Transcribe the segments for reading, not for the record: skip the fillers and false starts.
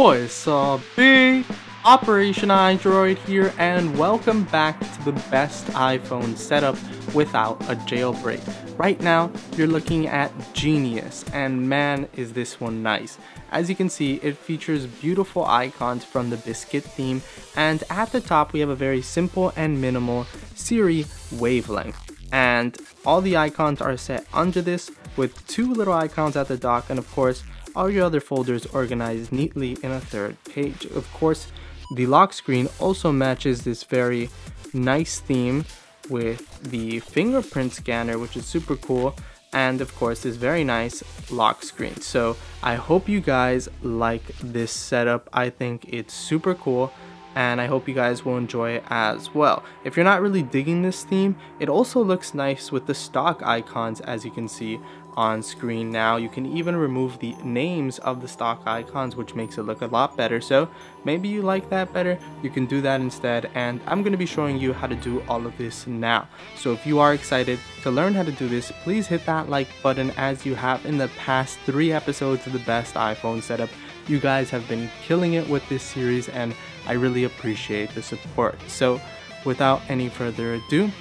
What's up, B? OPERATIONiDROID here, and welcome back to the best iPhone setup without a jailbreak. Right now, you're looking at Genius, and man is this one nice. As you can see, it features beautiful icons from the biscuit theme, and at the top we have a very simple and minimal Siri wavelength. And all the icons are set under this with two little icons at the dock, and of course all your other folders organized neatly in a third page. Of course, the lock screen also matches this very nice theme with the fingerprint scanner, which is super cool, and of course this very nice lock screen. So I hope you guys like this setup. I think it's super cool, and I hope you guys will enjoy it as well. If you're not really digging this theme, it also looks nice with the stock icons, as you can see on screen now. You can even remove the names of the stock icons, which makes it look a lot better. So maybe you like that better, you can do that instead, and I'm going to be showing you how to do all of this now. So if you are excited to learn how to do this, please hit that like button as you have in the past 3 episodes of the best iPhone setup. You guys have been killing it with this series, and I really appreciate the support. So without any further ado,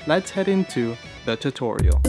let's head into the tutorial.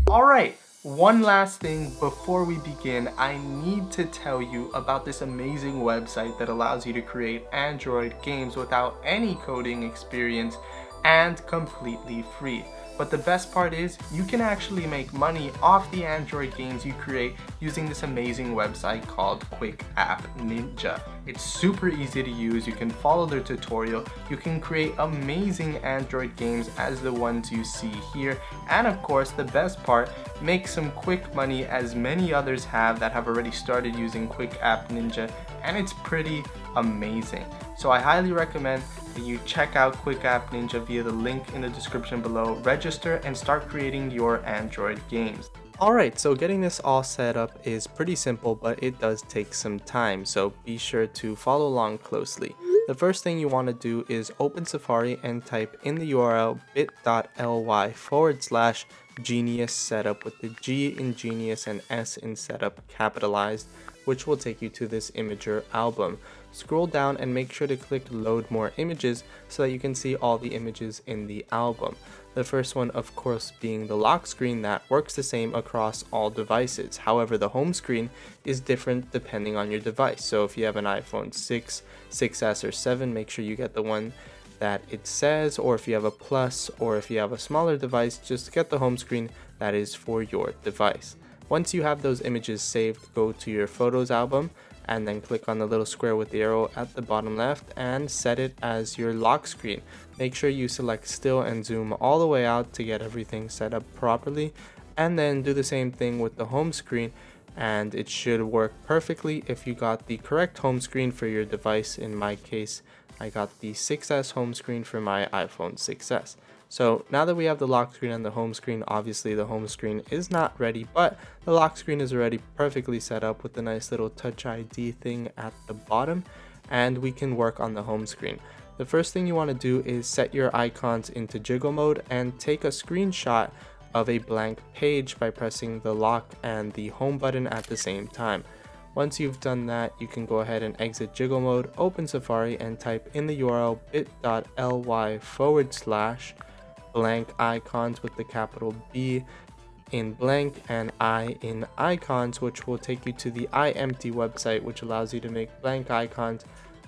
Alright, one last thing before we begin, I need to tell you about this amazing website that allows you to create Android games without any coding experience and completely free. But the best part is, you can actually make money off the Android games you create using this amazing website called QuickAppNinja. It's super easy to use, you can follow their tutorial, you can create amazing Android games as the ones you see here, and of course the best part, make some quick money as many others have that have already started using QuickAppNinja, and it's pretty amazing. So I highly recommend that you check out QuickAppNinja via the link in the description below, register and start creating your Android games. Alright, so getting this all set up is pretty simple, but it does take some time, so be sure to follow along closely. The first thing you want to do is open Safari and type in the URL bit.ly/genius setup with the G in Genius and S in setup capitalized, which will take you to this Imager album. Scroll down and make sure to click load more images so that you can see all the images in the album. The first one, of course, being the lock screen that works the same across all devices. However, the home screen is different depending on your device. So if you have an iPhone 6, 6S or 7, make sure you get the one that it says, or if you have a Plus, or if you have a smaller device, just get the home screen that is for your device. Once you have those images saved, go to your Photos album and then click on the little square with the arrow at the bottom left and set it as your lock screen. Make sure you select still and zoom all the way out to get everything set up properly, and then do the same thing with the home screen, and it should work perfectly if you got the correct home screen for your device. In my case, I got the 6S home screen for my iPhone 6S. So now that we have the lock screen and the home screen, obviously the home screen is not ready, but the lock screen is already perfectly set up with the nice little Touch ID thing at the bottom, and we can work on the home screen. The first thing you want to do is set your icons into jiggle mode and take a screenshot of a blank page by pressing the lock and the home button at the same time. Once you've done that, you can go ahead and exit jiggle mode, open Safari and type in the URL bit.ly/blank icons with the capital B in blank and I in icons, which will take you to the iEmpty website, which allows you to make blank icons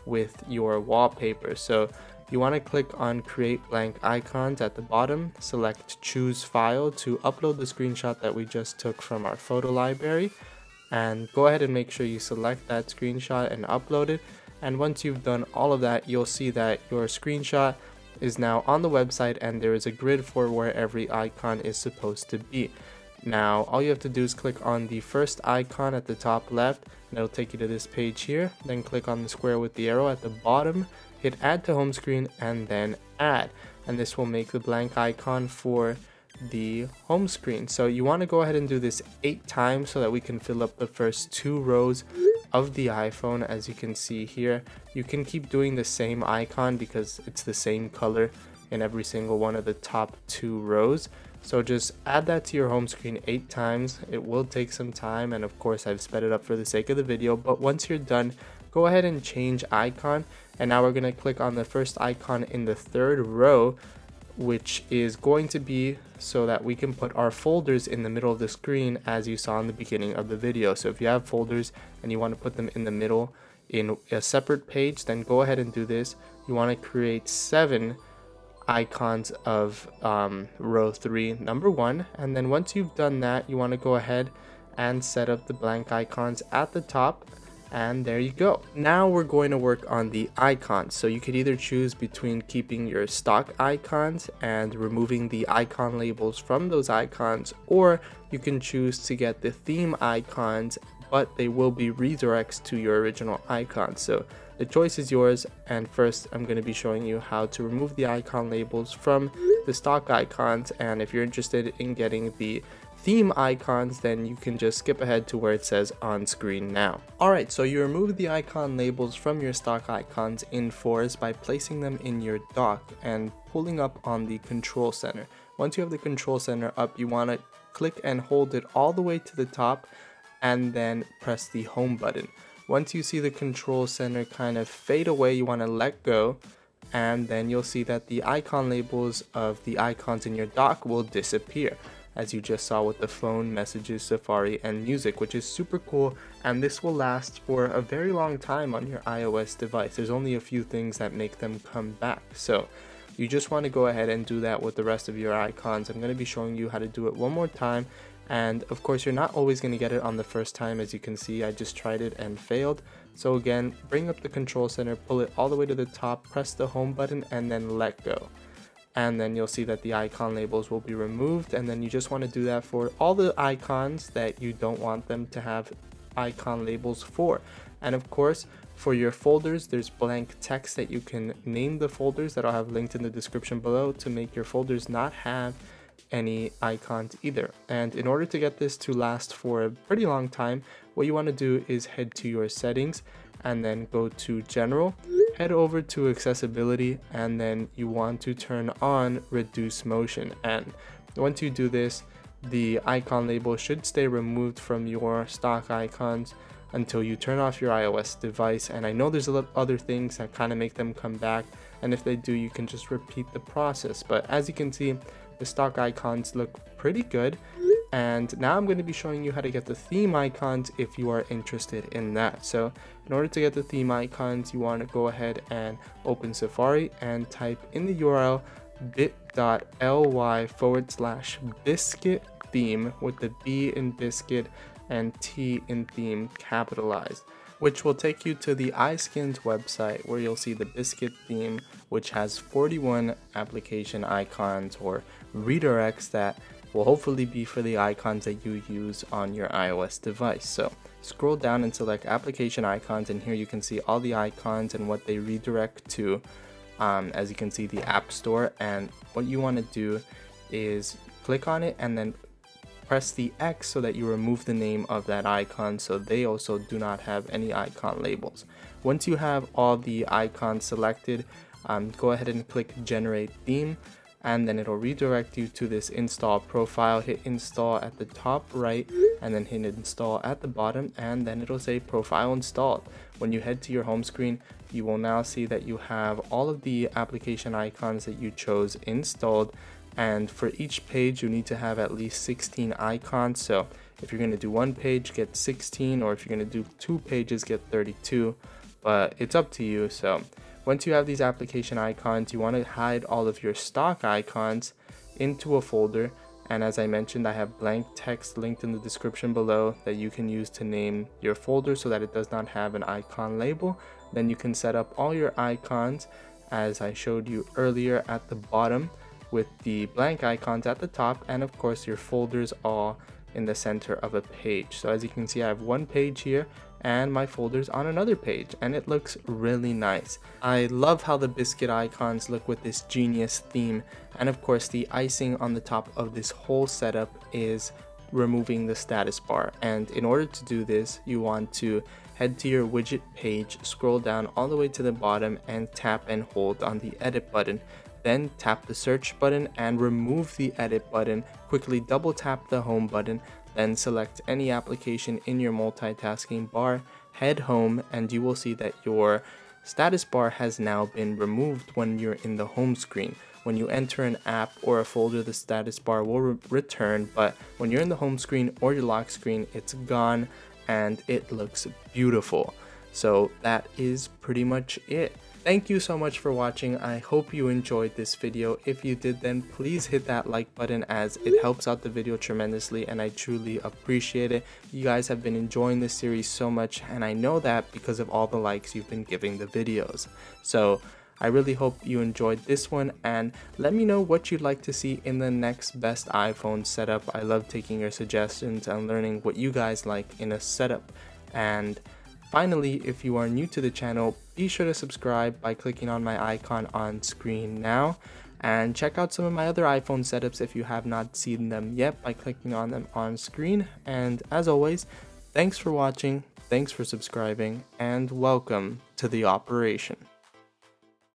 with your wallpaper. So you want to click on create blank icons at the bottom, select choose file to upload the screenshot that we just took from our photo library, and go ahead and make sure you select that screenshot and upload it. And once you've done all of that, you'll see that your screenshot is now on the website and there is a grid for where every icon is supposed to be. Now all you have to do is click on the first icon at the top left and it'll take you to this page here. Then click on the square with the arrow at the bottom, hit add to home screen and then add, and this will make the blank icon for the home screen. So you want to go ahead and do this 8 times so that we can fill up the first 2 rows of the iPhone. As you can see here, you can keep doing the same icon because it's the same color in every single one of the top 2 rows. So just add that to your home screen 8 times. It will take some time, and of course I've sped it up for the sake of the video, but once you're done, go ahead and change icon. And now we're going to click on the first icon in the third row, which is going to be so that we can put our folders in the middle of the screen, as you saw in the beginning of the video. So if you have folders and you want to put them in the middle in a separate page, then go ahead and do this. You want to create 7 icons of row 3, number 1, and then once you've done that, you want to go ahead and set up the blank icons at the top, and there you go. Now we're going to work on the icons. So you could either choose between keeping your stock icons and removing the icon labels from those icons, or you can choose to get the theme icons, but they will be redirects to your original icons. So the choice is yours, and first I'm going to be showing you how to remove the icon labels from the stock icons, and if you're interested in getting the theme icons, then you can just skip ahead to where it says on screen now. Alright, so you remove the icon labels from your stock icons in Force by placing them in your dock and pulling up on the control center. Once you have the control center up, you want to click and hold it all the way to the top and then press the home button. Once you see the control center kind of fade away, you want to let go, and then you'll see that the icon labels of the icons in your dock will disappear, as you just saw with the phone, messages, Safari, and music, which is super cool, and this will last for a very long time on your iOS device. There's only a few things that make them come back, so you just want to go ahead and do that with the rest of your icons. I'm going to be showing you how to do it one more time. And of course, you're not always going to get it on the first time. As you can see, I just tried it and failed. So again, bring up the control center, pull it all the way to the top, press the home button, and then let go. And then you'll see that the icon labels will be removed. And then you just want to do that for all the icons that you don't want them to have icon labels for. And of course, for your folders, there's blank text that you can name the folders that I'll have linked in the description below to make your folders not have any icons either. And in order to get this to last for a pretty long time, what you want to do is head to your settings and then go to general, head over to accessibility, and then you want to turn on reduce motion. And once you do this, the icon label should stay removed from your stock icons until you turn off your iOS device. And I know there's a lot of other things that kind of make them come back, and if they do, you can just repeat the process. But as you can see, the stock icons look pretty good, and now I'm going to be showing you how to get the theme icons if you are interested in that. So in order to get the theme icons, you want to go ahead and open Safari and type in the URL bit.ly/biscuit theme, with the B in biscuit and T in theme capitalized, which will take you to the iSkins website, where you'll see the biscuit theme, which has 41 application icons or redirects that will hopefully be for the icons that you use on your iOS device. So scroll down and select application icons, and here you can see all the icons and what they redirect to. As you can see, the App Store, and what you want to do is click on it and then press the X so that you remove the name of that icon, so they also do not have any icon labels. Once you have all the icons selected, go ahead and click generate theme, and then it'll redirect you to this install profile. Hit install at the top right, and then hit install at the bottom, and then it'll say profile installed. When you head to your home screen, you will now see that you have all of the application icons that you chose installed. And for each page, you need to have at least 16 icons. So if you're going to do one page, get 16, or if you're going to do 2 pages, get 32. But it's up to you. So once you have these application icons, you want to hide all of your stock icons into a folder. And as I mentioned, I have blank text linked in the description below that you can use to name your folder so that it does not have an icon label. Then you can set up all your icons as I showed you earlier at the bottom, with the blank icons at the top, and of course your folders all in the center of a page. So as you can see, I have one page here and my folders on another page, and it looks really nice. I love how the biscuit icons look with this genius theme, and of course the icing on the top of this whole setup is removing the status bar. And in order to do this, you want to head to your widget page, scroll down all the way to the bottom, and tap and hold on the edit button. Then tap the search button and remove the edit button. Quickly double tap the home button, then select any application in your multitasking bar, head home, and you will see that your status bar has now been removed when you're in the home screen. When you enter an app or a folder, the status bar will return, but when you're in the home screen or your lock screen, it's gone and it looks beautiful. So that is pretty much it. Thank you so much for watching. I hope you enjoyed this video. If you did, then please hit that like button, as it helps out the video tremendously and I truly appreciate it. You guys have been enjoying this series so much, and I know that because of all the likes you've been giving the videos. So I really hope you enjoyed this one, and let me know what you'd like to see in the next best iPhone setup. I love taking your suggestions and learning what you guys like in a setup. And finally, if you are new to the channel, be sure to subscribe by clicking on my icon on screen now, and check out some of my other iPhone setups if you have not seen them yet by clicking on them on screen. And as always, thanks for watching, thanks for subscribing, and welcome to the operation.